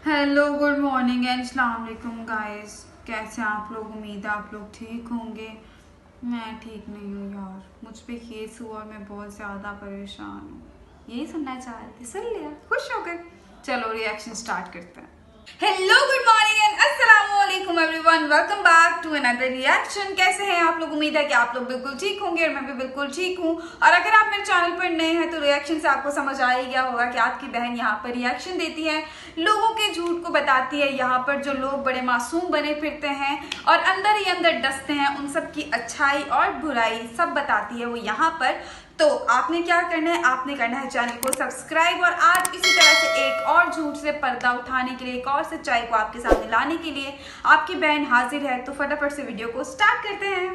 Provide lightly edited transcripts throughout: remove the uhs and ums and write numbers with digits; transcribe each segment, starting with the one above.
Hello good morning and अस्सलाम वालेकुम guys. कैसे हैं आप लोग? उम्मीद है आप लोग ठीक होंगे। मैं ठीक नहीं हूँ यार, मुझ पे केस हुआ और मैं बहुत ज़्यादा परेशान हूँ। यही सुनना चाह रहे थे, सुन लिया, खुश हो गए। चलो रिएक्शन स्टार्ट करते हैं। हेलो गुड मॉर्निंग एंड अस्सलाम वालेकुम everyone, welcome back to another reaction. कैसे हैं आप लोग? उम्मीद है कि आप लोग बिल्कुल ठीक होंगे और मैं भी बिल्कुल ठीक हूँ। और अगर आप मेरे चैनल पर नए हैं तो रिएक्शन से आपको समझ आ ही गया होगा कि आपकी बहन यहाँ पर रिएक्शन देती है, लोगों के झूठ को बताती है। यहाँ पर जो लोग बड़े मासूम बने फिरते हैं और अंदर ही अंदर डसते हैं, उन सब की अच्छाई और बुराई सब बताती है वो यहाँ पर। तो आपने क्या करना है, आपने करना है चैनल को सब्सक्राइब। और आज इसी तरह से एक और झूठ से पर्दा उठाने के लिए, एक और सच्चाई को आपके सामने लाने के लिए आपकी बहन हाजिर है। तो फटाफट से वीडियो को स्टार्ट करते हैं।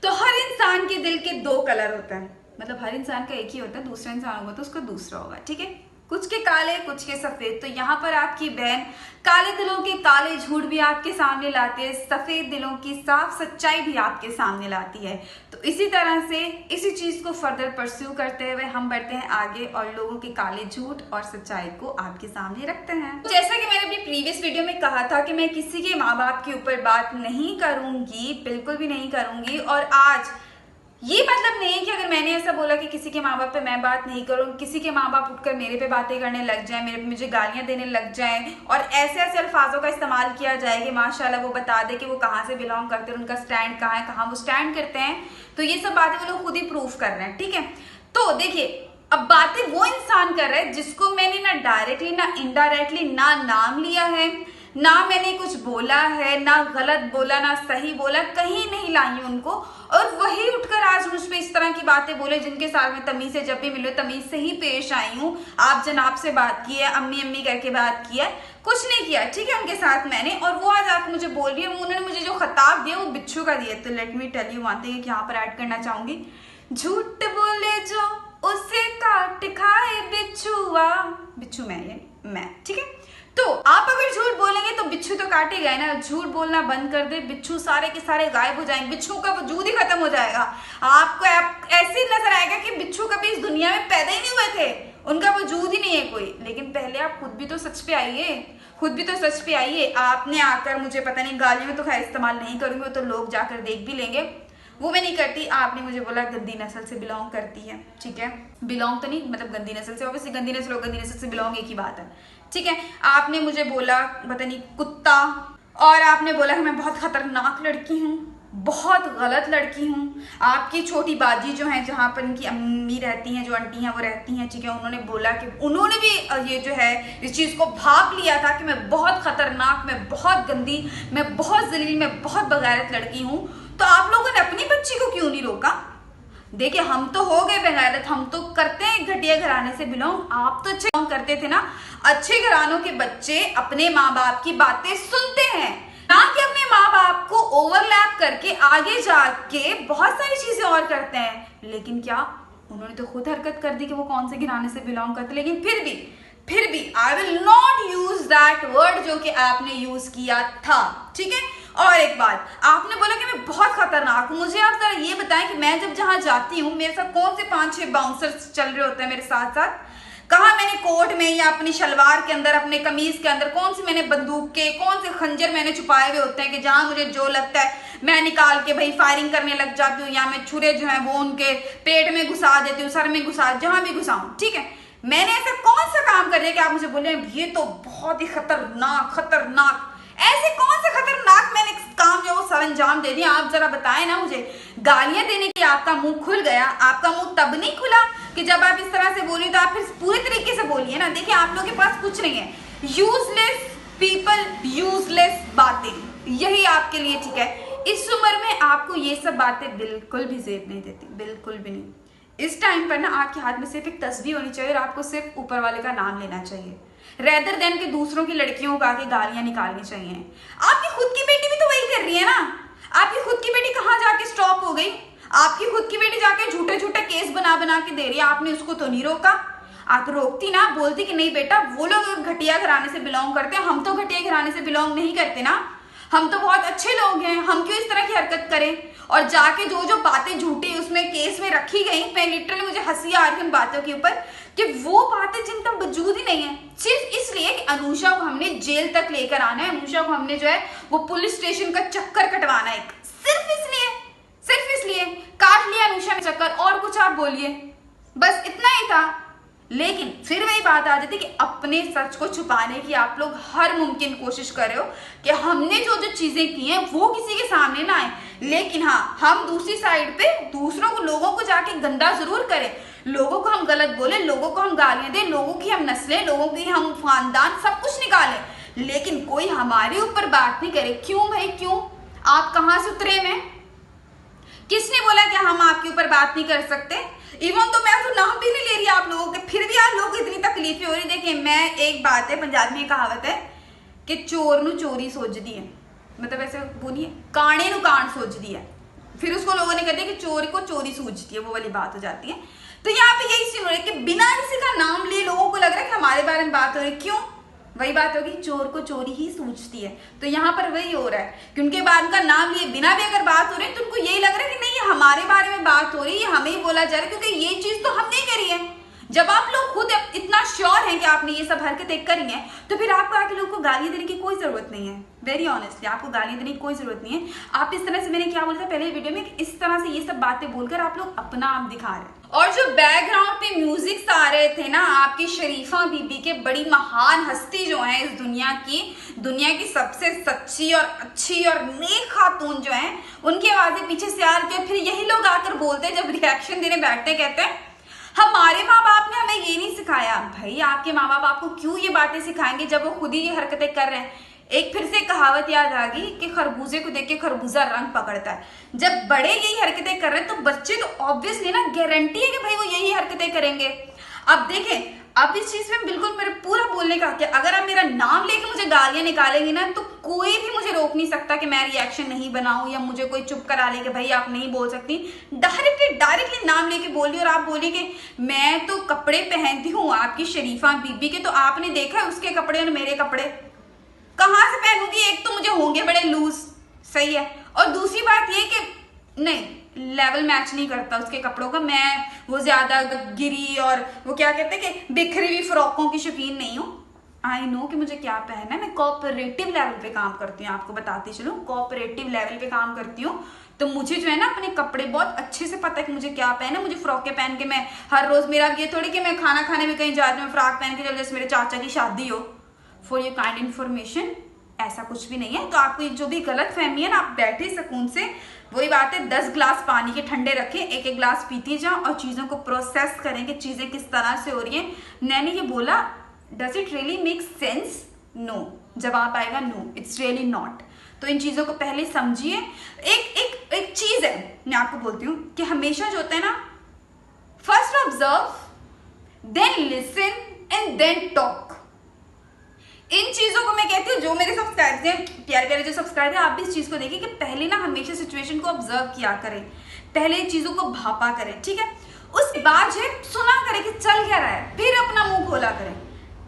तो हर इंसान के दिल के दो कलर होते हैं, मतलब हर इंसान का एक ही होता है, दूसरा इंसान होगा तो उसका दूसरा होगा, ठीक है। कुछ के काले, कुछ के सफेद। तो यहाँ पर आपकी बहन काले दिलों के काले झूठ भी आपके सामने लाती है, सफेद दिलों की साफ सच्चाई भी आपके सामने लाती है। तो इसी तरह से इसी चीज को फर्दर परस्यू करते हुए हम बढ़ते हैं आगे और लोगों के काले झूठ और सच्चाई को आपके सामने रखते हैं। जैसा कि मैंने अपनी प्रीवियस वीडियो में कहा था कि मैं किसी के माँ बाप के ऊपर बात नहीं करूंगी, बिल्कुल भी नहीं करूंगी। और आज ये मतलब नहीं है कि अगर मैंने ऐसा बोला कि किसी के माँ बाप पे मैं बात नहीं करूँ, किसी के माँ बाप उठकर मेरे पे बातें करने लग जाएं, मेरे पे मुझे गालियां देने लग जाएं और ऐसे ऐसे अल्फाजों का इस्तेमाल किया जाए कि माशाल्लाह वो बता दे कि वो कहाँ से बिलोंग करते हैं, उनका स्टैंड कहाँ है, कहाँ वो स्टैंड करते हैं। तो ये सब बातें वो लोग खुद ही प्रूफ कर रहे हैं, ठीक है। तो देखिए, अब बातें वो इंसान कर रहा है जिसको मैंने ना डायरेक्टली ना इनडायरेक्टली ना नाम लिया है, ना मैंने कुछ बोला है, ना गलत बोला ना सही बोला, कहीं नहीं लाई उनको। और वही उठकर आज मुझ पे इस तरह की बातें बोले जिनके साथ में तमीज से जब भी मिले तमीज से ही पेश आई हूँ। आप जनाब से बात की है, अम्मी अम्मी करके बात की है, कुछ नहीं किया, ठीक है, उनके साथ मैंने। और वो आज आकर मुझे बोल रही है, उन्होंने मुझे जो खिताब दिया वो बिच्छू का दिया। तो let me tell you one thing, यहाँ पर ऐड करना चाहूंगी, झूठ बोले जो उसे काट खाए बिच्छुआ। बिच्छू मैं, ठीक है। तो आप अगर झूठ बोलेंगे तो बिच्छू तो काटे गए ना। झूठ बोलना बंद कर दे, बिच्छू सारे के सारे गायब हो जाएंगे, बिच्छू का वजूद ही खत्म हो जाएगा। आपको ऐसे नजर आएगा कि बिच्छू कभी इस दुनिया में पैदा ही नहीं हुए थे, उनका वजूद ही नहीं है कोई। लेकिन पहले आप खुद भी तो सच पे आइए, खुद भी तो सच पे आइए। आपने आकर मुझे पता नहीं, गालियों में तो खैर इस्तेमाल नहीं करूंगी, वो तो लोग जाकर देख भी लेंगे, वो मैं नहीं करती। आपने मुझे बोला गंदी नस्ल से बिलोंग करती है, ठीक है, बिलोंग तो नहीं, मतलब गंदी नस्ल से, ऑब्वियसली गंदी नस्ल और गंदी नस्ल से बिलोंग एक ही बात है, ठीक है। आपने मुझे बोला पता नहीं कुत्ता, और आपने बोला कि मैं बहुत खतरनाक लड़की हूँ, बहुत गलत लड़की हूँ। आपकी छोटी बाजी जो है, जहाँ पर इनकी अम्मी रहती हैं, जो आंटी हैं वो रहती हैं, ठीक है, उन्होंने बोला कि उन्होंने भी ये जो है इस चीज़ को भाप लिया था कि मैं बहुत खतरनाक, मैं बहुत गंदी, मैं बहुत जलील, मैं बहुत बगैरत लड़की हूँ। तो आप लोगों ने अपनी बच्ची को क्यों नहीं रोका? देखिए, हम तो हो गए बगैरत, हम तो करते हैं घटिया घराने से बिलोंग, आप तो अच्छे करते थे ना। अच्छे घरानों के बच्चे अपने माँ बाप की बातें सुनते हैं, ना कि अपने माँ बाप को ओवरलैप करके आगे जाके बहुत सारी चीजें और करते हैं। लेकिन क्या, उन्होंने तो खुद हरकत कर दी कि वो कौन से घराने से बिलोंग करते। लेकिन फिर भी I will not use that word जो कि आपने यूज किया था, ठीक है। और एक बात, आपने बोला कि मैं बहुत खतरनाक हूं। मुझे आप जरा ये बताएं कि मैं जब जहां जाती हूँ मेरे साथ कौन से 5-6 बाउंसर्स चल रहे होते हैं मेरे साथ साथ। कहा मैंने कोट में या अपनी शलवार के अंदर, अपने कमीज के अंदर कौन सी मैंने बंदूक के, कौन से खंजर मैंने छुपाए हुए होते हैं कि जहां मुझे जो लगता है मैं निकाल के भाई फायरिंग करने लग जाती हूँ, या मैं छुरे जो है वो उनके पेट में घुसा देती हूँ, सर में घुसा, जहां भी घुसाऊं, ठीक है। मैंने ऐसा कौन सा काम कर दिया कि आप मुझे बोले ये तो बहुत ही खतरनाक, ऐसे कौन सा खतरनाक मैंने काम जो वो सरंजाम दे दिया? आप जरा बताएं ना मुझे। गालियां देने के आपका मुंह खुल गया, आपका मुंह तब नहीं खुला कि जब आप इस तरह से बोलिए, तो आप फिर पूरे तरीके से बोलिए ना। देखिए, आप लोगों के पास कुछ नहीं है, यूजलेस पीपल, यूजलेस बातें, यही आपके लिए ठीक है। इस उम्र में आपको ये सब बातें बिल्कुल भी जेब नहीं देती, बिल्कुल भी नहीं। इस टाइम पर ना आपके हाथ में सिर्फ एक तस्वीर होनी चाहिए और आपको सिर्फ ऊपर वाले का नाम लेना चाहिए, रेदर देन के दूसरों की लड़कियों को आके गालियां निकालनी चाहिए। आपकी खुद की बेटी भी तो वही कर रही है ना। आपकी खुद की बेटी कहाँ जाके स्टॉप हो गई? आपकी खुद की बेटी जाके झूठे झूठे केस बना बना के दे रही है, आपने उसको तो नहीं रोका। आप रोकती ना, बोलती कि नहीं बेटा वो लोग घटिया घराने से बिलोंग करते हैं, हम तो घटिया घराने से बिलोंग नहीं करते ना। हम तो बहुत अच्छे लोग हैं, हम क्यों इस तरह की हरकत करें? और जाके जो जो बातें झूठी उसमें केस में रखी गई, मैं लिटरली मुझे हंसी आ रही है उन बातों के ऊपर कि वो बातें जिनका वजूद ही नहीं है, सिर्फ इसलिए कि अनुषा को हमने जेल तक लेकर आना है, अनुषा को हमने जो है वो पुलिस स्टेशन का चक्कर कटवाना है, सिर्फ इसलिए काट लिया अनुषा ने चक्कर। और कुछ आप बोलिए, बस इतना ही था। लेकिन फिर वही बात आ जाती कि अपने सच को छुपाने की आप लोग हर मुमकिन कोशिश कर रहे हो कि हमने जो जो चीजें की हैं वो किसी के सामने ना आए। लेकिन हाँ, हम दूसरी साइड पे दूसरों को, लोगों को जाके गंदा जरूर करें, लोगों को हम गलत बोले, लोगों को हम गालियां दें, लोगों की हम नस्लें, लोगों की हम खानदान सब कुछ निकालें, लेकिन कोई हमारे ऊपर बात नहीं करे। क्यों भाई, क्यों? आप कहाँ से उतरे में? किसने बोला कि हम आपके ऊपर बात नहीं कर सकते? इवन तो मैं तो नाम भी नहीं ले रही आप लोगों के, फिर भी आप लोगों को इतनी तकलीफें हो रही। देखिए, मैं एक बात है, पंजाबी में कहावत है कि चोर नु चोरी सोचदी है, मतलब ऐसे बोलिए काणे नु कान सोचदी है, फिर उसको लोगों ने कहते हैं कि चोर को चोरी सूझती है, वो वाली बात हो जाती है। तो यहाँ पे यही सीन हो रहा है कि बिना किसी का नाम लिए लोगों को लग रहा है कि हमारे बारे में बात हो रही है। क्यों? वही बात होगी, चोर को चोरी ही सूझती है। तो यहाँ पर वही हो रहा है कि उनके बाद का नाम लिए बिना भी अगर बात हो रही है तो उनको यही लग रहा है कि नहीं, ये हमारे बारे में बात हो रही है, हमें ही बोला जा रहा है, क्योंकि ये चीज तो हमने करी है। जब आप लोग खुद इतना श्योर हैं कि आपने ये सब हरकतें करी हैं, तो फिर आपको आके लोगों को गाली देने की कोई जरूरत नहीं है। वेरी ऑनेस्टली, आपको गाली देने की कोई जरूरत नहीं है। आप इस तरह से, मैंने क्या बोला था पहले वीडियो में, इस तरह से ये सब बातें बोलकर आप लोग अपना आप दिखा रहे हैं। और जो बैकग्राउंड पे म्यूजिक आ रहे थे ना आपकी शरीफा बीबी के, बड़ी महान हस्ती जो है इस दुनिया की सबसे सच्ची और अच्छी और नेक खातून जो है, उनकी आवाजें पीछे से आ रही है। फिर यही लोग आकर बोलते हैं, जब रिएक्शन देने बैठते, कहते हैं हमारे माँ बाप ने हमें ये नहीं सिखाया। भाई, आपके माँ बाप आपको क्यों ये बातें सिखाएंगे जब वो खुद ही ये हरकतें कर रहे हैं? एक फिर से कहावत याद आ गई कि खरबूजे को देख के खरबूजा रंग पकड़ता है। जब बड़े यही हरकतें कर रहे हैं तो बच्चे तो ऑब्वियसली ना, गारंटी है कि भाई वो यही हरकतें करेंगे। अब देखें, अब इस चीज में बिल्कुल मेरे पूरा बोलने का कि अगर आप मेरा नाम लेके मुझे गालियां निकालेंगे ना, तो कोई भी मुझे रोक नहीं सकता कि मैं रिएक्शन नहीं बनाऊं या मुझे कोई चुप करा ले कि भाई आप नहीं बोल सकती। डायरेक्टली नाम लेके बोलिए और आप बोलिए कि मैं तो कपड़े पहनती हूँ आपकी शरीफा बीबी के, तो आपने देखा है उसके कपड़े और मेरे कपड़े, कहाँ से पहनूंगी? एक तो मुझे होंगे बड़े लूज, सही है, और दूसरी बात ये कि नहीं, लेवल मैच नहीं करता उसके कपड़ों का। मैं वो ज्यादा गिरी और वो क्या कहते हैं कि बिखरी हुई फ्रॉकों की शौकीन नहीं हूँ। आई नो कि मुझे क्या पहनना है। मैं कोऑपरेटिव लेवल पे काम करती हूँ, आपको बताती चलूँ, कोऑपरेटिव लेवल पे काम करती हूँ। तो मुझे जो है ना अपने कपड़े बहुत अच्छे से पता है कि मुझे क्या पहनना है। मुझे फ्रॉकें पहन के मैं हर रोज, मेरा ये थोड़ी कि मैं खाना खाने में कहीं जाती हूँ फ्रॉक पहन के, जैसे मेरे चाचा की शादी हो। फॉर योर काइंड इन्फॉर्मेशन, ऐसा कुछ भी नहीं है। तो आपको जो भी गलत फहमी है ना, आप बैठे सुकून से, वही बात है, 10 ग्लास पानी के ठंडे रखें, एक एक ग्लास पीती जाओ और चीजों को प्रोसेस करें कि चीजें किस तरह से हो रही हैं। मैंने ये बोला, does it really make sense? No. जवाब आएगा नो, इट्स रियली नॉट। तो इन चीजों को पहले समझिए। एक चीज है, मैं आपको बोलती हूँ कि हमेशा जो होता है ना, first observe, then listen and then talk. इन चीजों को मैं कहती हूँ, जो मेरे सब्सक्राइबर्स हैं, प्यारे प्यारे जो सब्सक्राइबर हैं, आप भी इस चीज को देखिए कि पहले ना हमेशा सिचुएशन को ऑब्जर्व किया करें, पहले चीजों को भापा करें, ठीक है? उसके बाद जो सुना करें कि चल क्या रहा है, फिर अपना मुंह खोला करें।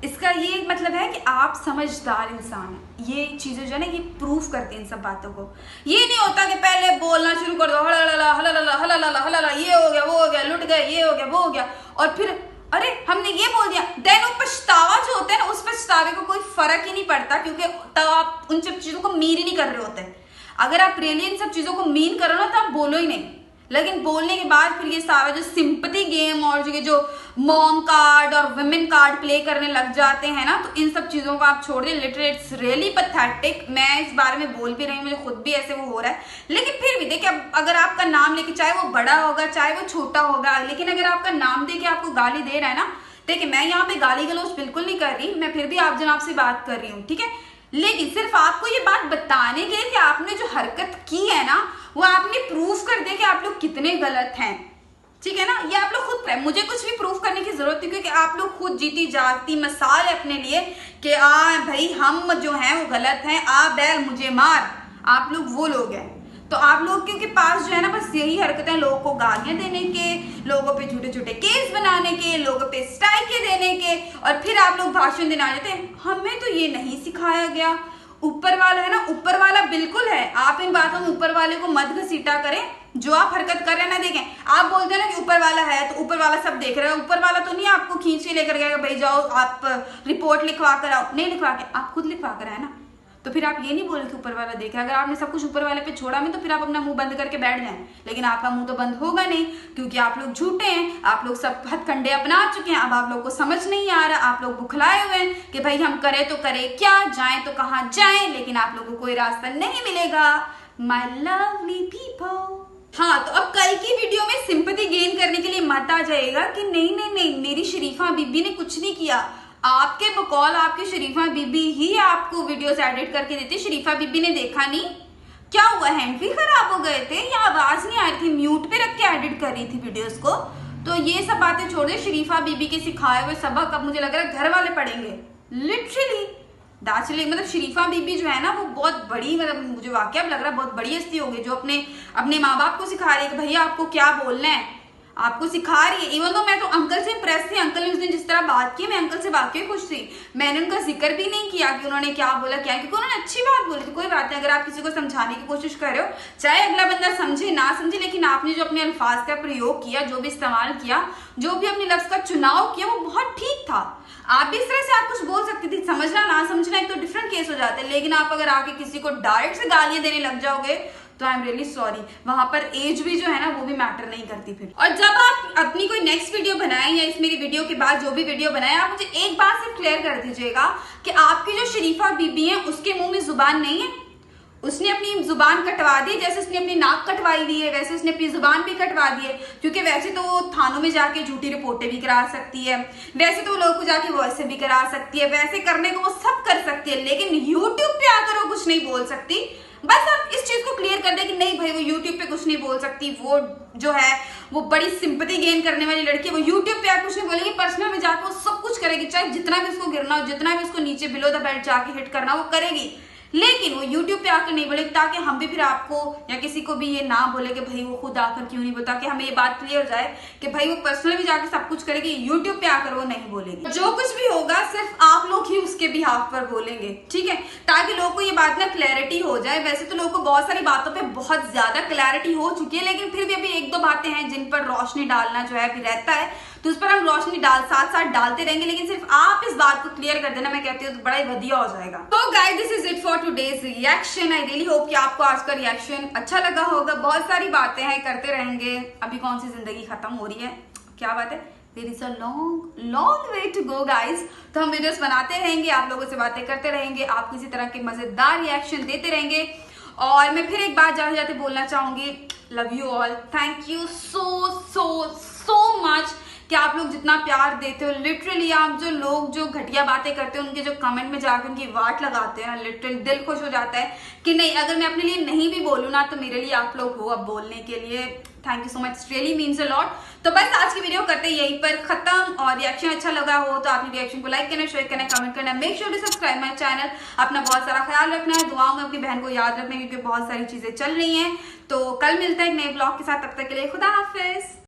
इसका ये मतलब है कि आप समझदार इंसान हैं। ये चीजें जो है ना, ये प्रूफ करती हैं इन सब बातों को। ये नहीं होता कि पहले बोलना शुरू कर दो, हला हला, ये हो गया, वो हो गया, लुट गए, ये हो गया, वो हो गया, और फिर अरे हमने ये बोल दिया, देन वो पछतावा जो होता है ना, उस पछतावे को कोई फर्क ही नहीं पड़ता, क्योंकि तब आप उन सब चीजों को मीन ही नहीं कर रहे होते। अगर आप रियली इन सब चीजों को मीन करो ना, तो आप बोलो ही नहीं। लेकिन बोलने के बाद फिर ये सारा जो सिंपैथी गेम और जो मॉम कार्ड और वुमेन कार्ड प्ले करने लग जाते हैं ना, तो इन सब चीजों को आप छोड़ दें। Literally it's really pathetic. मैं इस बारे में बोल भी रही हूँ, मुझे खुद भी ऐसे वो हो रहा है। लेकिन फिर भी देखिए, अगर आपका नाम लेके, चाहे वो बड़ा होगा चाहे वो छोटा होगा, लेकिन अगर आपका नाम दे के आपको गाली दे रहा है ना, देखिए मैं यहाँ पे गाली गलौज बिल्कुल नहीं कर रही, मैं फिर भी आप जनाब से बात कर रही हूँ, ठीक है? लेकिन सिर्फ आपको ये बात बताने के लिए कि आपने जो हरकत की है ना, वो आपने प्रूफ कर दिया कि आप लोग कितने गलत हैं, ठीक है ना? ये आप लोग खुद, मुझे कुछ भी प्रूफ करने की जरूरत नहीं, क्योंकि आप लोग खुद जीती जागती मिसाल है अपने लिए कि भाई हम जो हैं वो गलत हैं, बैल मुझे मार, आप लोग वो लोग हैं। तो आप लोग के पास जो है ना, बस यही हरकतें, लोगों को गालियां देने के, लोगों पे झूठे झूठे केस बनाने के, लोगों पे स्ट्राइक देने के, और फिर आप लोग भाषण देने आ जाते हैं। हमें तो ये नहीं सिखाया गया, ऊपर वाला है ना, ऊपर वाला बिल्कुल है। आप इन बातों में ऊपर वाले को मत घसीटा करें। जो आप हरकत कर रहे हैं ना, देखें, आप बोलते हैं ना कि ऊपर वाला है तो ऊपर वाला सब देख रहे हैं। ऊपर वाला तो नहीं आपको खींच के लेकर गया भाई जाओ आप रिपोर्ट लिखवा कर आओ, नहीं लिखवा के, आप खुद लिखवा कर आए ना। तो फिर आप ये नहीं बोले कि ऊपर वाला देख रहा है। अगर आपने सब कुछ ऊपर वाले पे छोड़ा में तो फिर आप अपना मुंह बंद करके बैठ जाएं, लेकिन आपका मुंह तो बंद होगा नहीं, क्योंकि आप लोग झूठे हैं। आप लोग सब हथकंडे अपना चुके हैं। अब आप लोग को समझ नहीं आ रहा, आप लोग बुखलाए हुए हैं कि भाई हम करें तो करें क्या, जाएं तो कहाँ जाएं, लेकिन आप लोगों को कोई रास्ता नहीं मिलेगा। My lovely people. हाँ, तो अब कल की वीडियो में सिंपैथी गेन करने के लिए मत आ जाएगा कि नहीं नहीं नहीं मेरी शरीफा बीबी ने कुछ नहीं किया। आपके बकौल आपकी शरीफा बीबी ही आपको वीडियोस एडिट करके देती। शरीफा बीबी ने देखा नहीं क्या हुआ, हैंड फ्री खराब हो गए थे या आवाज नहीं आ रही थी, म्यूट पे रख के एडिट कर रही थी वीडियोस को। तो ये सब बातें छोड़ दे। शरीफा बीबी के सिखाए हुए सबक अब मुझे लग रहा है घर वाले पढ़ेंगे। लिटरली दाचली मतलब शरीफा बीबी जो है ना वो बहुत बड़ी, मतलब मुझे वाकई लग रहा है बहुत बड़ी हस्ती होगी जो अपने माँ बाप को सिखा रही है कि भैया आपको क्या बोलना है, आपको सिखा रही है। इवन तो मैं तो अंकल से इम्प्रेस थी। अंकल ने उस दिन जिस तरह बात की मैं अंकल से वाकई खुश थी। मैंने उनका जिक्र भी नहीं किया कि उन्होंने क्या बोला क्या, क्योंकि उन्होंने अच्छी बात बोली थी। कोई बात नहीं, अगर आप किसी को समझाने की कोशिश कर रहे हो, चाहे अगला बंदा समझे ना समझे, लेकिन आपने जो अपने अल्फाज का प्रयोग किया, जो भी इस्तेमाल किया, जो भी अपने लफ्ज का चुनाव किया, वो बहुत ठीक था। आप भी इस तरह से आप कुछ बोल सकती थी। समझना ना समझना एक तो डिफरेंट केस हो जाता है, लेकिन आप अगर आके किसी को डायरेक्ट से गालियां देने लग जाओगे तो आई एम रियली सॉरी। वहां पर एज भी जो है ना वो भी मैटर नहीं करती फिर। और जब आप अपनी कोई नेक्स्ट वीडियो बनाएं या इस मेरी वीडियो के बाद जो भी वीडियो बनाए, आप मुझे एक बात सिर्फ क्लियर कर दीजिएगा कि आपकी जो शरीफा बीबी है उसके मुंह में जुबान नहीं है। उसने अपनी जुबान कटवा दी, जैसे उसने अपनी नाक कटवाई दी है वैसे उसने अपनी जुबान भी कटवा दी है। क्योंकि वैसे तो वो थानों में जाके झूठी रिपोर्टें भी करा सकती है, वैसे तो लोगों को जाके वॉइस से भी करा सकती है, वैसे करने को वो सब कर सकती है, लेकिन यूट्यूब पे आकर वो कुछ नहीं बोल सकती। बस आप इस चीज को क्लियर कर दे कि नहीं भाई वो यूट्यूब पे कुछ नहीं बोल सकती। वो जो है वो बड़ी सिंपैथी गेन करने वाली लड़की, वो यूट्यूब पे आकर कुछ नहीं बोलेगी, पर्सनल में जाकर वो सब कुछ करेगी। चाहे जितना भी उसको गिरना हो, जितना भी उसको नीचे बिलो द बेल्ट जाके हिट करना वो करेगी, लेकिन वो यूट्यूब पे आकर नहीं बोलेगी, ताकि हम भी फिर आपको या किसी को भी ये ना बोले कि भाई वो खुद आकर क्यों नहीं बोलता। कि हमें ये बात क्लियर हो जाए कि भाई वो पर्सनल भी जाके सब कुछ करेगी, यूट्यूब पे आकर वो नहीं बोलेगी। जो कुछ भी होगा सिर्फ आप लोग ही उसके बिहाफ पर बोलेंगे, ठीक है, ताकि लोगों को ये बात ना क्लैरिटी हो जाए। वैसे तो लोगों को बहुत सारी बातों पे बहुत ज्यादा क्लैरिटी हो चुकी है, लेकिन फिर भी अभी एक दो बातें हैं जिन पर रोशनी डालना जो है अभी रहता है, तो उस पर हम रोशनी साथ साथ डालते रहेंगे। लेकिन सिर्फ आप इस बात को क्लियर कर देना, मैं कहती हूँ तो बड़ा ही बढ़िया हो जाएगा। तो guys this is it for today's reaction. I really hope कि आपको आज का रिएक्शन अच्छा लगा होगा। बहुत सारी बातें हैं, करते रहेंगे। अभी कौन सी जिंदगी खत्म हो रही है, क्या बात है, there is a long way to go guys. तो हम वीडियोस बनाते रहेंगे, आप लोगों से बातें करते रहेंगे, आपको इसी तरह के मजेदार रिएक्शन देते रहेंगे। और मैं फिर एक बात जाते जाते बोलना चाहूंगी, love you all, thank you so much कि आप लोग जितना प्यार देते हो। लिटरली आप जो लोग जो घटिया बातें करते हो उनके जो कमेंट में जाकर उनकी वाट लगाते हैं ना, लिटरली दिल खुश हो जाता है कि नहीं, अगर मैं अपने लिए नहीं भी बोलूँ ना तो मेरे लिए आप लोग हो अब बोलने के लिए। Thank you so much, really means a lot. तो बस आज की वीडियो करते हैं यहीं पर खत्म। और रिएक्शन अच्छा लगा हो तो आपने रिएक्शन को लाइक करना, शेयर करना, कमेंट करना। Make sure to subscribe my channel. अपना बहुत सारा ख्याल रखना है, दुआओं में अपनी बहन को याद रखना है, क्योंकि बहुत सारी चीजें चल रही हैं। तो कल मिलते हैं एक नए ब्लॉग के साथ, तब तक के लिए खुदा हाफिज।